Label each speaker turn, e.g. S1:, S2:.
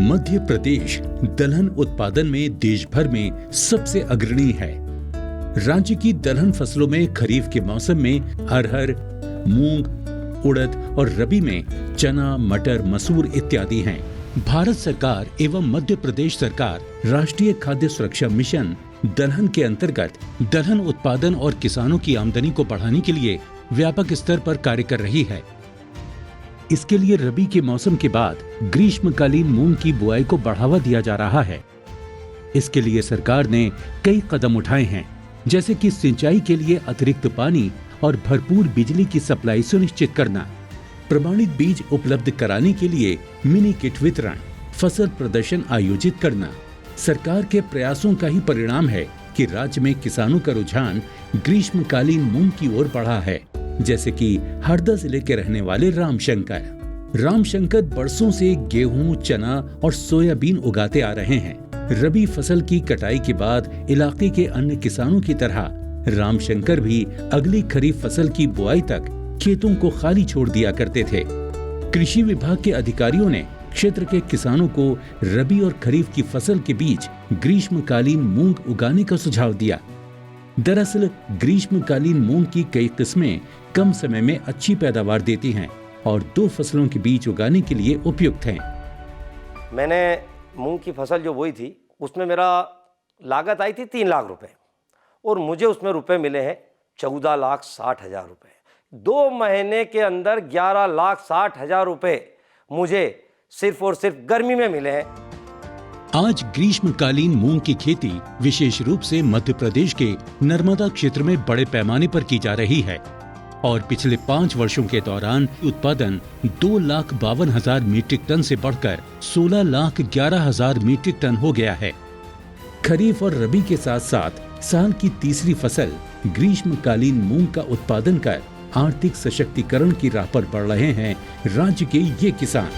S1: मध्य प्रदेश दलहन उत्पादन में देश भर में सबसे अग्रणी है। राज्य की दलहन फसलों में खरीफ के मौसम में अरहर, मूंग, उड़द और रबी में चना, मटर, मसूर इत्यादि हैं। भारत सरकार एवं मध्य प्रदेश सरकार राष्ट्रीय खाद्य सुरक्षा मिशन दलहन के अंतर्गत दलहन उत्पादन और किसानों की आमदनी को बढ़ाने के लिए व्यापक स्तर पर कार्य कर रही है। इसके लिए रबी के मौसम के बाद ग्रीष्मकालीन मूंग की बुआई को बढ़ावा दिया जा रहा है। इसके लिए सरकार ने कई कदम उठाए हैं, जैसे कि सिंचाई के लिए अतिरिक्त पानी और भरपूर बिजली की सप्लाई सुनिश्चित करना, प्रमाणित बीज उपलब्ध कराने के लिए मिनी किट वितरण, फसल प्रदर्शन आयोजित करना। सरकार के प्रयासों का ही परिणाम है कि राज्य में किसानों का रुझान ग्रीष्मकालीन मूंग की ओर बढ़ा है, जैसे कि हरदा जिले के रहने वाले रामशंकर बरसों से गेहूं, चना और सोयाबीन उगाते आ रहे हैं। रबी फसल की कटाई के बाद इलाके के अन्य किसानों की तरह रामशंकर भी अगली खरीफ फसल की बुआई तक खेतों को खाली छोड़ दिया करते थे। कृषि विभाग के अधिकारियों ने क्षेत्र के किसानों को रबी और खरीफ की फसल के बीच ग्रीष्मकालीन मूंग उगाने का सुझाव दिया। दरअसल ग्रीष्मकालीन मूंग की कई किस्में कम समय में अच्छी पैदावार देती हैं और दो फसलों के बीच उगाने के लिए उपयुक्त हैं।
S2: मैंने मूंग की फसल जो बोई थी उसमें मेरा लागत आई थी 3 लाख रुपए और मुझे उसमें रुपए मिले हैं 14,60,000 रुपए। 2 महीने के अंदर 11,60,000 रुपए मुझे सिर्फ और सिर्फ गर्मी में मिले हैं।
S1: आज ग्रीष्मकालीन मूंग की खेती विशेष रूप से मध्य प्रदेश के नर्मदा क्षेत्र में बड़े पैमाने पर की जा रही है और पिछले 5 वर्षों के दौरान उत्पादन 2,52,000 मीट्रिक टन से बढ़कर 16,11,000 मीट्रिक टन हो गया है। खरीफ और रबी के साथ साथ साल की तीसरी फसल ग्रीष्मकालीन मूंग का उत्पादन कर आर्थिक सशक्तिकरण की राह पर बढ़ रहे हैं राज्य के ये किसान।